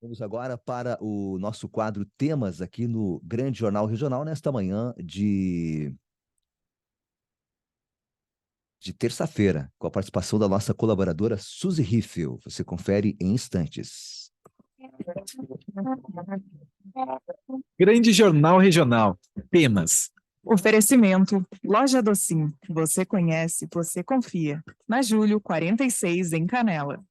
Vamos agora para o nosso quadro Temas aqui no Grande Jornal Regional, nesta manhã de terça-feira, com a participação da nossa colaboradora Suzy Riffel. Você confere em instantes. Grande Jornal Regional. Temas. Oferecimento. Loja Docim. Você conhece, você confia. Na Júlio 46, em Canela.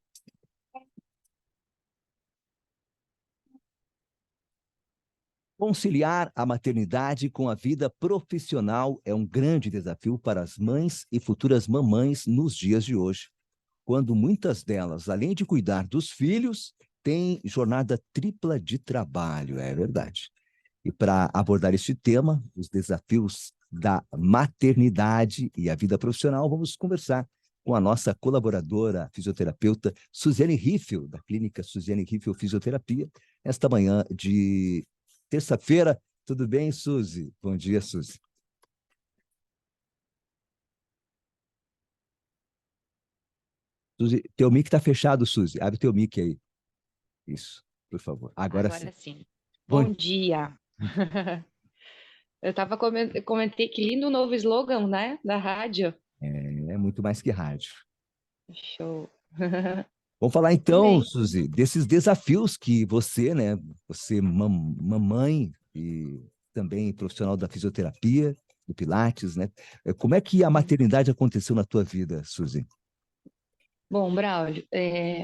Conciliar a maternidade com a vida profissional é um grande desafio para as mães e futuras mamães nos dias de hoje, quando muitas delas, além de cuidar dos filhos, têm jornada tripla de trabalho, é verdade. E para abordar este tema, os desafios da maternidade e a vida profissional, vamos conversar com a nossa colaboradora fisioterapeuta Suziane Riffel, da clínica Suziane Riffel Fisioterapia, esta manhã de terça-feira. Tudo bem, Suzy? Bom dia, Suzy. Suzy, teu mic está fechado, Suzy. Abre teu mic aí. Isso, por favor. Agora sim. Sim. Bom dia. Comentei que lindo o novo slogan, né, da rádio. É muito mais que rádio. Show. Vamos falar então, Bem. Suzy, desses desafios que você, né, você mamãe e também profissional da fisioterapia, do Pilates, né? Como é que a maternidade aconteceu na tua vida, Suzy? Bom, Braulio,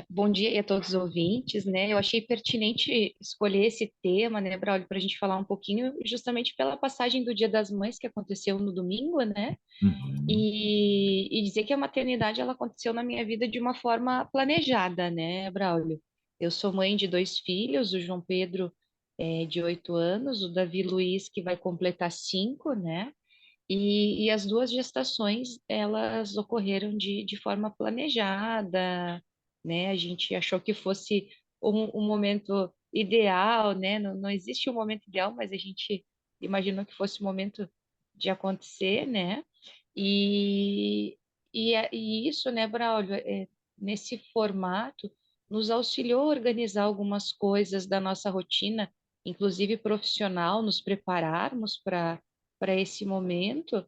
bom dia a todos os ouvintes, né? Eu achei pertinente escolher esse tema, né, Braulio, para a gente falar um pouquinho, justamente pela passagem do Dia das Mães que aconteceu no domingo, né? Uhum. E dizer que a maternidade ela aconteceu na minha vida de uma forma planejada, né, Braulio? Eu sou mãe de 2 filhos, o João Pedro de 8 anos, o Davi Luiz que vai completar 5, né? E as duas gestações, elas ocorreram de forma planejada, né? A gente achou que fosse um momento ideal, né? Não existe um momento ideal, mas a gente imaginou que fosse o momento de acontecer, né? E, e isso, né, Braulio, nesse formato, nos auxiliou a organizar algumas coisas da nossa rotina, inclusive profissional, nos prepararmos para esse momento,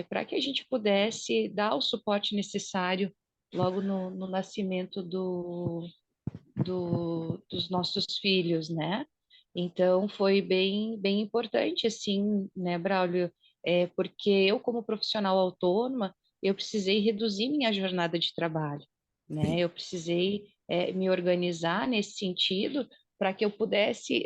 para que a gente pudesse dar o suporte necessário logo no nascimento dos nossos filhos, né? Então, foi bem importante, assim, né, Braulio? Porque eu, como profissional autônoma, eu precisei reduzir minha jornada de trabalho, né? Sim. Eu precisei, me organizar nesse sentido para que eu pudesse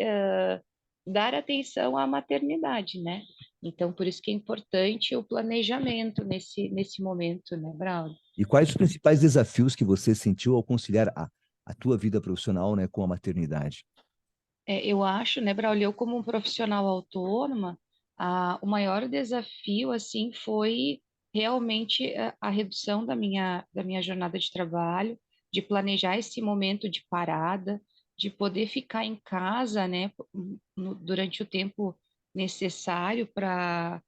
dar atenção à maternidade, né? Então, por isso que é importante o planejamento nesse momento, né, Braulio? E quais os principais desafios que você sentiu ao conciliar a tua vida profissional, né, com a maternidade? Eu acho, né, Braulio, eu como um profissional autônoma, o maior desafio, assim, foi realmente a redução da minha jornada de trabalho, de planejar esse momento de parada, de poder ficar em casa, né, durante o tempo necessário para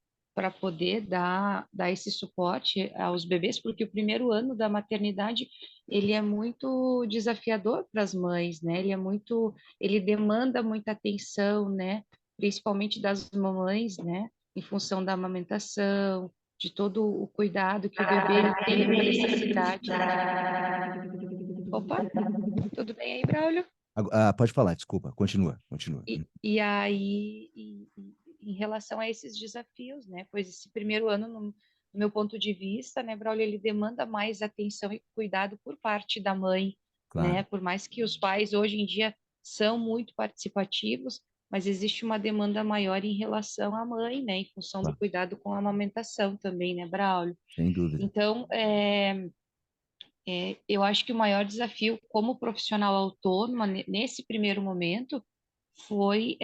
poder dar esse suporte aos bebês, porque o primeiro ano da maternidade, ele é muito desafiador para as mães, né? Ele demanda muita atenção, né? Principalmente das mamães, né? Em função da amamentação, de todo o cuidado que o bebê ele tem uma necessidade. Opa, tudo bem aí, Braulio? Pode falar, desculpa, continua. E aí, em relação a esses desafios, né? Pois esse primeiro ano, no meu ponto de vista, né, Braulio, ele demanda mais atenção e cuidado por parte da mãe, né? Claro. Por mais que os pais hoje em dia são muito participativos, mas existe uma demanda maior em relação à mãe, né? Em função do Claro, cuidado com a amamentação também, né, Braulio? sem dúvida. Então, eu acho que o maior desafio como profissional autônoma, nesse primeiro momento, foi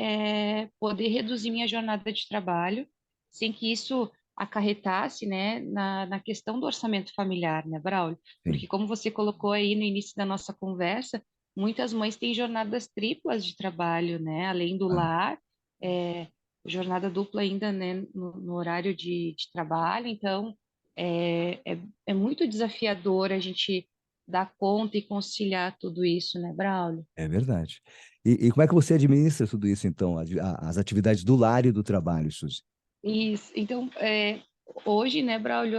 poder reduzir minha jornada de trabalho, sem que isso acarretasse, né, na questão do orçamento familiar, né, Braulio? Sim. Porque como você colocou aí no início da nossa conversa, muitas mães têm jornadas triplas de trabalho, né, além do Claro. lar, é, jornada dupla ainda, né, no horário de trabalho, então é muito desafiador a gente dar conta e conciliar tudo isso, né, Braulio? É verdade. E como é que você administra tudo isso, então, as atividades do lar e do trabalho, Suzy? Isso. Então, hoje, né, Braulio,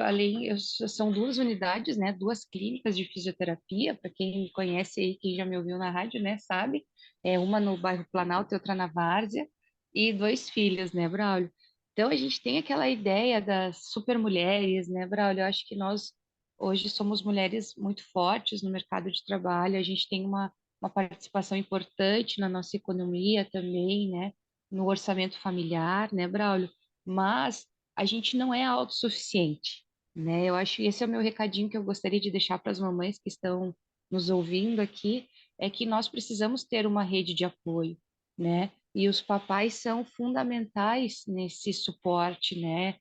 são duas unidades, né, duas clínicas de fisioterapia, para quem me conhece aí, quem já me ouviu na rádio, né, sabe, uma no bairro Planalto e outra na Várzea, e dois filhos, né, Braulio? Então, a gente tem aquela ideia das super mulheres, né, Braulio? Eu acho que nós, hoje, somos mulheres muito fortes no mercado de trabalho, a gente tem uma participação importante na nossa economia também, né, no orçamento familiar, né, Braulio? Mas a gente não é autossuficiente, né? Eu acho que esse é o meu recadinho que eu gostaria de deixar para as mamães que estão nos ouvindo aqui, é que nós precisamos ter uma rede de apoio, né? E os papais são fundamentais nesse suporte, né?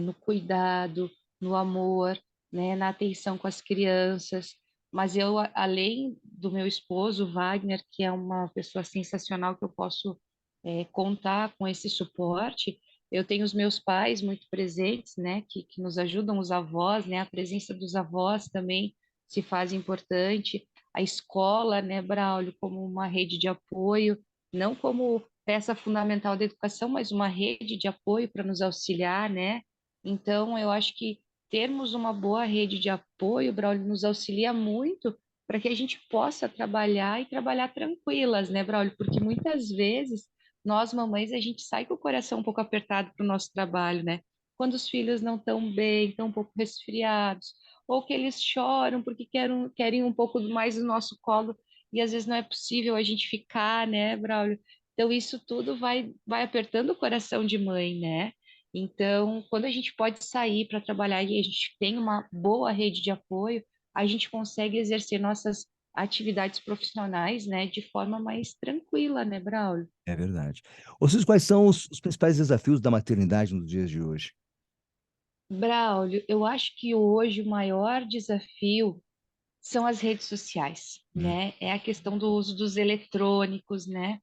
No cuidado, no amor, né? Na atenção com as crianças. Mas eu, além do meu esposo, Wagner, que é uma pessoa sensacional que eu posso contar com esse suporte, eu tenho os meus pais muito presentes, né, que nos ajudam, os avós, né, a presença dos avós também se faz importante. A escola, né, Braulio, como uma rede de apoio, não como peça fundamental da educação, mas uma rede de apoio para nos auxiliar, né? Então, eu acho que termos uma boa rede de apoio, Braulio, nos auxilia muito para que a gente possa trabalhar e trabalhar tranquilas, né, Braulio? Porque muitas vezes nós, mamães, a gente sai com o coração um pouco apertado para o nosso trabalho, né? Quando os filhos não estão bem, estão um pouco resfriados, ou que eles choram porque querem um pouco mais do nosso colo, e às vezes não é possível a gente ficar, né, Braulio? Então, isso tudo vai apertando o coração de mãe, né? Então, quando a gente pode sair para trabalhar e a gente tem uma boa rede de apoio, a gente consegue exercer nossas atividades profissionais, né, de forma mais tranquila, né, Braulio? É verdade. Ô, Suzy, quais são os principais desafios da maternidade nos dias de hoje? Braulio, eu acho que hoje o maior desafio são as redes sociais, Hum, né? É a questão do uso dos eletrônicos, né?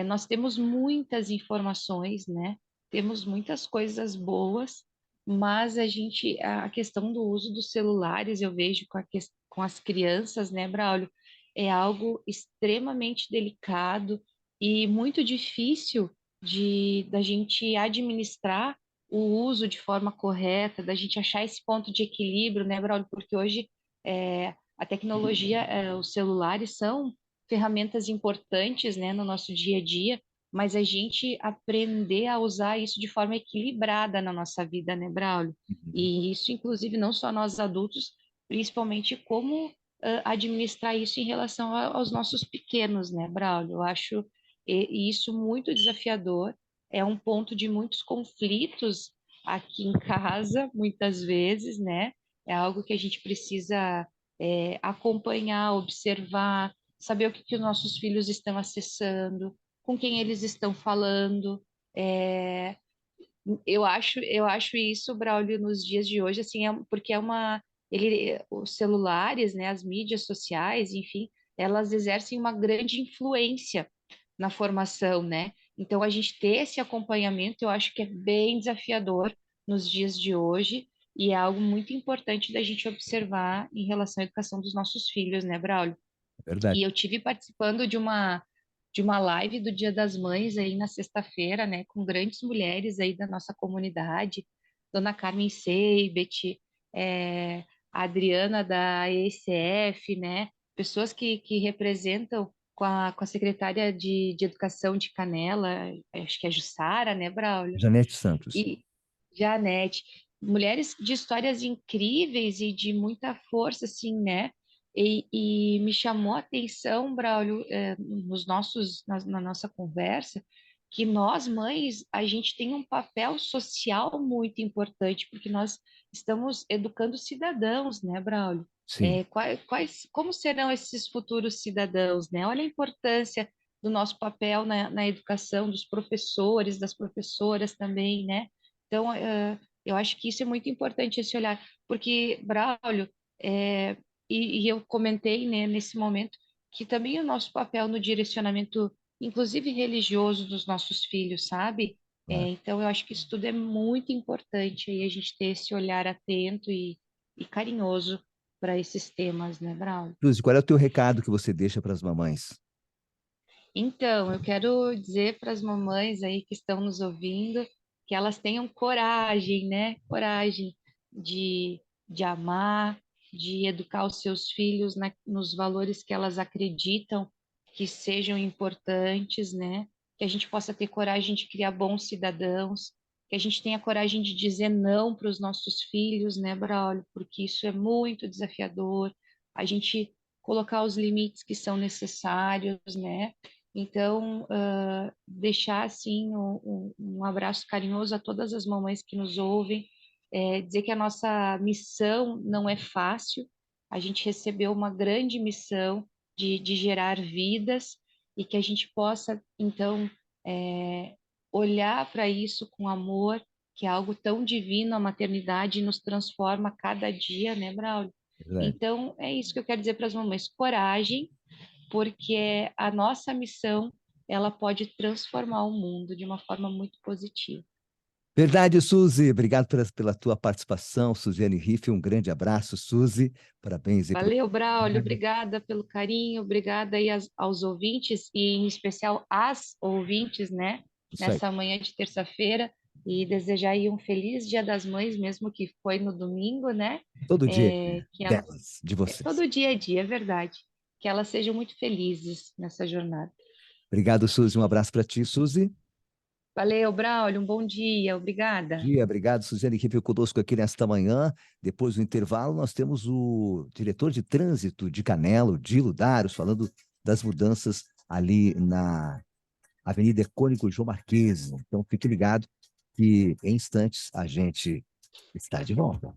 Nós temos muitas informações, né? Temos muitas coisas boas, mas a questão do uso dos celulares, eu vejo com as crianças, né, Braulio, é algo extremamente delicado e muito difícil da gente administrar o uso de forma correta, da gente achar esse ponto de equilíbrio, né, Braulio? Porque hoje a tecnologia, os celulares são ferramentas importantes, né, no nosso dia a dia, mas a gente aprender a usar isso de forma equilibrada na nossa vida, né, Braulio? uhum. E isso, inclusive, não só nós adultos, principalmente como administrar isso em relação aos nossos pequenos, né, Braulio? Eu acho isso muito desafiador, é um ponto de muitos conflitos aqui em casa, muitas vezes, né? É algo que a gente precisa acompanhar, observar, saber o que os nossos filhos estão acessando, com quem eles estão falando. É, eu acho isso, Braulio, nos dias de hoje, assim, porque os celulares, né, as mídias sociais, enfim, elas exercem uma grande influência na formação, né? Então, a gente ter esse acompanhamento, eu acho que é bem desafiador nos dias de hoje e é algo muito importante da gente observar em relação à educação dos nossos filhos, né, Braulio? É verdade. E eu tive participando de uma live do Dia das Mães aí na sexta-feira, né, com grandes mulheres aí da nossa comunidade, Dona Carmen Seibet, a Adriana da ECF, né, pessoas que representam com a secretária de Educação de Canela, acho que é a Jussara, né, Braulio? Janete Santos. E Janete, mulheres de histórias incríveis e de muita força, assim, né? E me chamou a atenção, Braulio, na nossa conversa, que nós, mães, a gente tem um papel social muito importante, porque nós estamos educando cidadãos, né, Braulio? Sim, Como serão esses futuros cidadãos, né? Olha a importância do nosso papel na educação, dos professores, das professoras também, né? Então, eu acho que isso é muito importante, esse olhar, porque, Braulio, é, e eu comentei, né, nesse momento, que também o nosso papel no direcionamento, inclusive religioso, dos nossos filhos, sabe? claro. Então, eu acho que isso tudo é muito importante, aí a gente ter esse olhar atento e carinhoso para esses temas, né, Braulio? Suzy, qual é o teu recado que você deixa para as mamães? Então, eu quero dizer para as mamães aí que estão nos ouvindo que elas tenham coragem, né? Coragem de amar, de educar os seus filhos nos valores que elas acreditam que sejam importantes, né? Que a gente possa ter coragem de criar bons cidadãos, que a gente tenha coragem de dizer não para os nossos filhos, né, Braulio? Porque isso é muito desafiador. A gente colocar os limites que são necessários, né? Então, deixar assim um abraço carinhoso a todas as mamães que nos ouvem, dizer que a nossa missão não é fácil, a gente recebeu uma grande missão de gerar vidas e que a gente possa, então, olhar para isso com amor, que é algo tão divino, a maternidade nos transforma a cada dia, né, Braulio? Verdade. Então, é isso que eu quero dizer para as mamães: coragem, porque a nossa missão ela pode transformar o mundo de uma forma muito positiva. Verdade, Suzy. Obrigado pela tua participação, Suziane Riff. Um grande abraço, Suzy. Parabéns aí pelo Valeu, Braulio, trabalho. obrigada pelo carinho, obrigada aí aos ouvintes e em especial às ouvintes, né, Isso aí. nessa manhã de terça-feira, e desejar aí um feliz Dia das Mães, mesmo que foi no domingo, né? Todo dia é dia Que elas, delas, de vocês. todo dia é dia, é verdade. Que elas sejam muito felizes nessa jornada. Obrigado, Suzy. Um abraço para ti, Suzy. Valeu, Braulio, um bom dia, obrigada. Obrigado, Suziane, que veio conosco aqui nesta manhã. Depois do intervalo, nós temos o diretor de trânsito de Canela, o Dilo Daros, falando das mudanças ali na Avenida Cônigo João Marquese. Então, fique ligado que em instantes a gente está de volta.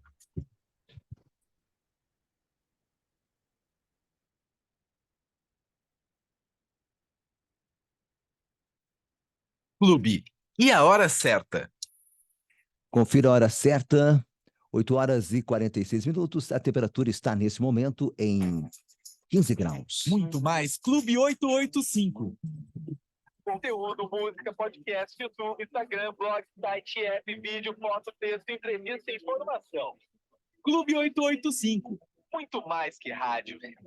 Clube. E a hora certa? Confira a hora certa, 8 horas e 46 minutos. A temperatura está nesse momento em 15 graus. Muito mais. Clube 885. Conteúdo, música, podcast, YouTube, Instagram, blog, site, app, vídeo, foto, texto, entrevista e informação. Clube 885. Muito mais que rádio.